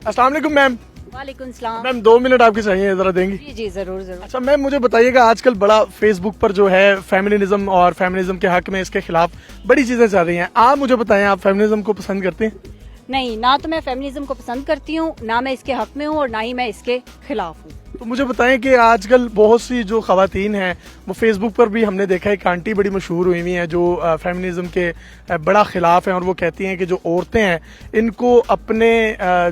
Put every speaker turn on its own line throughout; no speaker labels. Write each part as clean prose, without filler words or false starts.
अस्सलाम वालेकुम मैम।
वालेकुम सलाम।
मैम 2 मिनट आपके चाहिए, जरा देंगी?
जी जी जरूर जरूर।
अच्छा मैम, मुझे बताइएगा, आजकल बड़ा फेसबुक पर जो है फेमिनिज्म और फेमिनिज्म के हक में, इसके खिलाफ बड़ी चीजें चल रही हैं। आप मुझे बताएं, आप फेमिनिज्म को पसंद करते हैं?
नहीं, ना तो मैं फेमिनिज्म को पसंद करती हूँ, ना मैं इसके हक में हूँ और ना ही मैं इसके खिलाफ हूँ।
तो मुझे बताएं कि आजकल बहुत सी जो खवातीन हैं, वो फेसबुक पर भी हमने देखा है, एक आंटी बड़ी मशहूर हुई हुई हैं जो फेमिनिज्म के बड़ा खिलाफ हैं, और वो कहती हैं कि जो औरतें हैं इनको अपने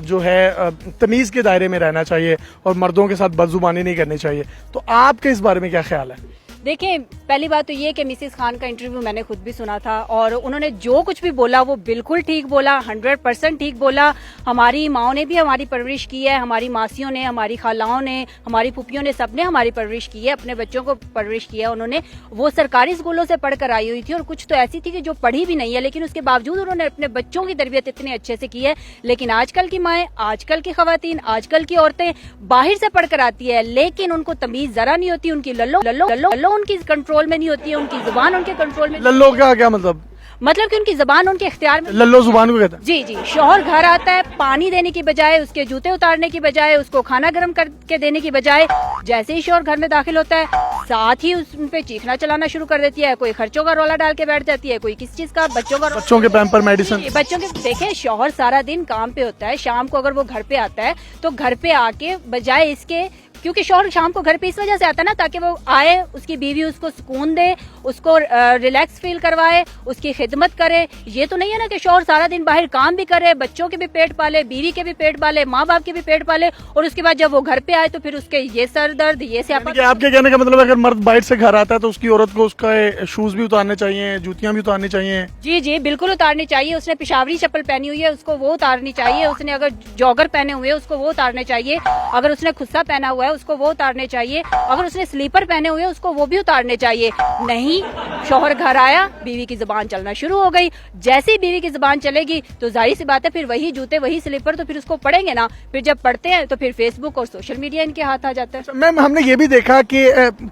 जो है तमीज़ के दायरे में रहना चाहिए और मर्दों के साथ बदजुबानी नहीं करनी चाहिए। तो आपके इस बारे में क्या ख्याल है?
देखिए, पहली बात तो ये कि मिसेस खान का इंटरव्यू मैंने खुद भी सुना था और उन्होंने जो कुछ भी बोला वो बिल्कुल ठीक बोला, 100% ठीक बोला। हमारी माओ ने भी हमारी परवरिश की है, हमारी मासियों ने, हमारी खालाओं ने, हमारी फुफियों ने, सबने हमारी परवरिश की है, अपने बच्चों को परवरिश की है उन्होंने। वो सरकारी स्कूलों से पढ़कर आई हुई थी और कुछ तो ऐसी थी कि जो पढ़ी भी नहीं है, लेकिन उसके बावजूद उन्होंने अपने बच्चों की तरबियत इतने अच्छे से की है। लेकिन आजकल की माएँ, आजकल की खवातीन, आजकल की औरतें बाहर से पढ़कर आती है, लेकिन उनको तमीज जरा नहीं होती, उनकी लल्लो लल्लो लल्लो उनकी कंट्रोल में नहीं होती है, उनकी जुबान उनके कंट्रोल में।
लल्लो का क्या मतलब?
मतलब कि उनकी जुबान उनके इख्तियार में।
लल्लो जुबान को कहते हैं?
जी जी। शौहर घर आता है, पानी देने की बजाय, उसके जूते उतारने की बजाय, उसको खाना गर्म करके देने की बजाय, जैसे ही शौहर घर में दाखिल होता है साथ ही उस पे चीखना चलाना शुरू कर देती है। कोई खर्चों का रोला डाल के बैठ जाती है, कोई किस चीज का, बच्चों
के पैम्पर, मेडिसिन,
बच्चों के। देखे, शौहर सारा दिन काम पे होता है, शाम को अगर वो घर पे आता है तो घर पे आके बजाय इसके, क्योंकि शौहर शाम को घर पे इस वजह से आता है ना, ताकि वो आए, उसकी बीवी उसको सुकून दे, उसको रिलैक्स फील करवाए, उसकी खिदमत करे। ये तो नहीं है ना कि शौहर सारा दिन बाहर काम भी करे, बच्चों के भी पेट पाले, बीवी के भी पेट पाले, माँ बाप के भी पेट पाले, और उसके बाद जब वो घर पे आए तो फिर उसके ये सर दर्द, ये से
आपके कहने का मतलब अगर मर्द बाहर से घर आता है तो उसकी औरत को उसका शूज भी उतारने चाहिए, जूतियां भी उतारनी चाहिए?
जी जी बिल्कुल उतारनी चाहिए। उसने पिशावरी चप्पल पहनी हुई है उसको वो उतारनी चाहिए, उसने अगर जॉगर पहने हुए उसको वो उतारने चाहिए, अगर उसने खुस्सा पहना हुआ है उसको वो उतारने चाहिए, अगर उसने स्लीपर पहने हुए उसको वो भी उतारने चाहिए। नहीं, शौहर घर आया, बीवी की जुबान चलना शुरू हो गई। जैसे ही बीवी की जुबान चलेगी तो जाहिर सी बात है फिर वही जूते, वही स्लीपर तो फिर उसको पड़ेंगे ना। फिर जब पड़ते हैं तो फिर फेसबुक और सोशल मीडिया इनके हाथ आ जाता है।
मैम, हमने ये भी देखा कि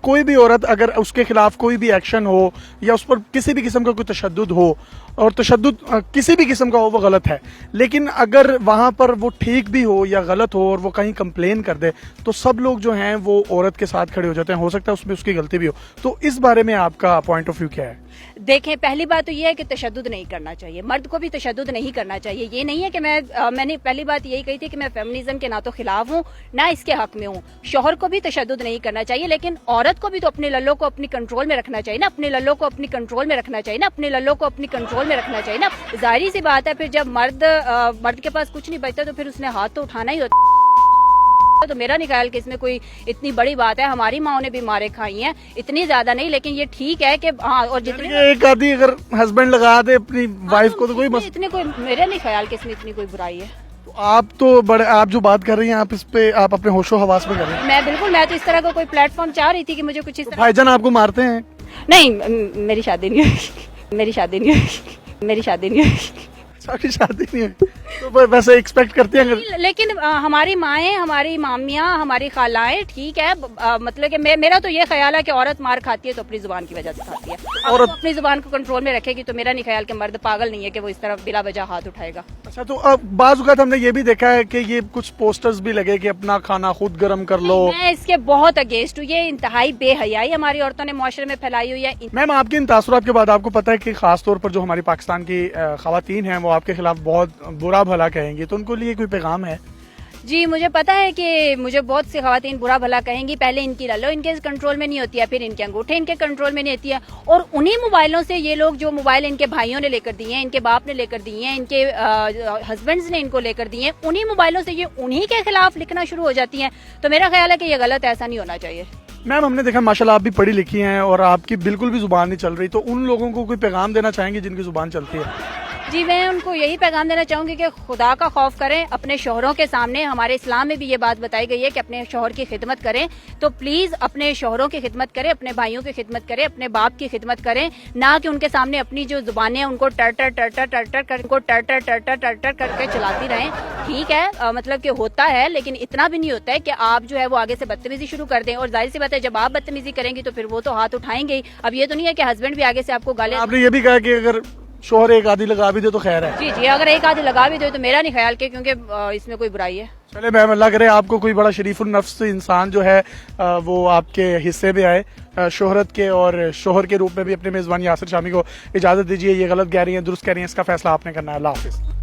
कोई भी औरत अगर उसके खिलाफ कोई भी एक्शन हो या उस पर किसी भी किस्म का कोई तशद्दुद हो, और तशद्दुद किसी भी किस्म का हो, वो गलत है। लेकिन अगर वहां पर वो ठीक भी हो या गलत हो और वो कहीं कंप्लेन कर दे तो सब लोग जो हैं वो औरत के साथ खड़े हो जाते हैं। हो सकता है उसमें उसकी गलती भी हो। तो इस बारे में आपका पॉइंट ऑफ व्यू क्या है?
देखें, पहली बात तो ये है कि तशद्दुद नहीं करना चाहिए, मर्द को भी तशद्दुद नहीं करना चाहिए। ये नहीं है कि मैंने पहली बात यही कही थी कि मैं फेमिनिज्म के ना तो खिलाफ हूँ ना इसके हक में हूँ। शौहर को भी तशद्दुद नहीं करना चाहिए, लेकिन औरत को भी तो अपने लल्लों को अपनी कंट्रोल में रखना चाहिए ना, अपने लल्लों को अपनी कंट्रोल में रखना चाहिए ना, अपने लल्लों को अपनी कंट्रोल में रखना चाहिए ना। जाहिर सी बात है फिर जब मर्द के पास कुछ नहीं बचता तो फिर उसने हाथ तो उठाना ही होता। तो मेरा नहीं ख्याल कि इसमें कोई इतनी बड़ी बात है। हमारी माओ ने भी मारे खाई हैं, इतनी ज्यादा नहीं, लेकिन ये ठीक है कि हाँ। और जितने
एक आदमी अगर हस्बैंड लगा दे अपनी वाइफ को तो कोई
इतने कोई, मेरा नहीं ख्याल कि इसमें इतनी कोई बुराई है।
तो आप जो बात कर रही हैं, आप इस पे आप अपने होशो हवास में कर रही हैं।
मैं तो इस तरह का कोई प्लेटफॉर्म चाह रही थी कि मुझे कुछ इस तरह।
भाईजान आपको मारते हैं?
नहीं, मेरी शादी नहीं हुई, मेरी शादी नहीं हुई, मेरी शादी नहीं हुई,
सारी शादी नहीं हुई। तो वैसे एक्सपेक्ट करते हैं?
लेकिन हमारी माएँ, हमारी मामियाँ, हमारी खालाएं, ठीक है। मतलब कि मेरा तो ये ख्याल है कि औरत मार खाती है तो अपनी जुबान की वजह से खाती है। औरत अपनी जुबान को कंट्रोल में रखेगी तो मेरा नहीं ख्याल कि मर्द पागल नहीं है कि वो इस तरफ बिला वजह हाथ उठाएगा।
अच्छा, तो अब बाज़ औक़ात हमने ये भी देखा है कि ये कुछ पोस्टर्स भी लगे कि अपना खाना खुद गर्म कर लो।
मैं इसके बहुत अगेंस्ट हूँ। ये इंतहाई बेहयाई हमारी औरतों ने मुआशरे में फैलाई हुई है।
मैम, आपके इन तासुरात के बाद आपको पता है कि खास तौर पर जो हमारी पाकिस्तान की खवातीन हैं वो आपके खिलाफ बहुत बुरा भला कहेंगी, तो उनको लिए कोई पैगाम है?
जी, मुझे पता है कि मुझे बहुत सी खवातीन बुरा भला कहेंगी। पहले इनकी लल्लो इनके कंट्रोल में नहीं होती है, फिर इनके अंगूठे इनके कंट्रोल में नहीं होती है, और उन्हीं मोबाइलों से ये लोग, जो मोबाइल इनके भाइयों ने लेकर दिए हैं, इनके बाप ने लेकर दिए हैं, इनके हस्बैंड्स ने इनको लेकर दिए हैं, उन्हीं मोबाइलों से ये उन्हीं के खिलाफ लिखना शुरू हो जाती हैं। तो मेरा ख्याल है कि ये गलत, ऐसा नहीं होना चाहिए।
मैम, हमने देखा माशाल्लाह आप भी पढ़ी लिखी हैं और आपकी बिल्कुल भी जुबान नहीं चल रही, तो उन लोगों को कोई पैगाम देना चाहेंगे जिनकी जुबान चलती है?
जी, मैं उनको यही पैगाम देना चाहूंगी कि खुदा का खौफ करें अपने शौहरों के सामने। हमारे इस्लाम में भी ये बात बताई गई है कि अपने शौहर की खिदमत करें, तो प्लीज अपने शौहरों की खिदमत करें, अपने भाइयों की खिदमत करें, अपने बाप की खिदमत करें, ना कि उनके सामने अपनी जो जुबानें हैं उनको टर टर टर टर टर टर कर, उनको टर टर टर टर टर टर करके चलाती रहें। ठीक है, मतलब कि होता है, लेकिन इतना भी नहीं होता है कि आप जो है वो आगे से बदतमीजी शुरू कर दें। और जाहिर सी बात है जब आप बदतमीजी करेंगी तो फिर वो तो हाथ उठाएंगे ही। अब ये तो नहीं है कि हस्बैंड भी आगे से आपको गाली।
आपने ये भी कहा कि अगर शोहर एक आधी लगा भी दे तो खैर है.
जी जी, अगर एक आधी लगा भी दो तो मेरा नहीं ख्याल के, क्योंकि इसमें कोई बुराई है.
चले मैम, अल्लाह करे आपको कोई बड़ा शरीफुल नफ्स इंसान जो है वो आपके हिस्से में आए शोहरत के, और शोहर के रूप में भी अपने मेज़बान यासिर शामी को इजाज़त दीजिए. ये गलत कह रही हैं, दुरुस्त कह रही हैं, इसका फैसला आपने करना है. अल्लाह हाफिज़.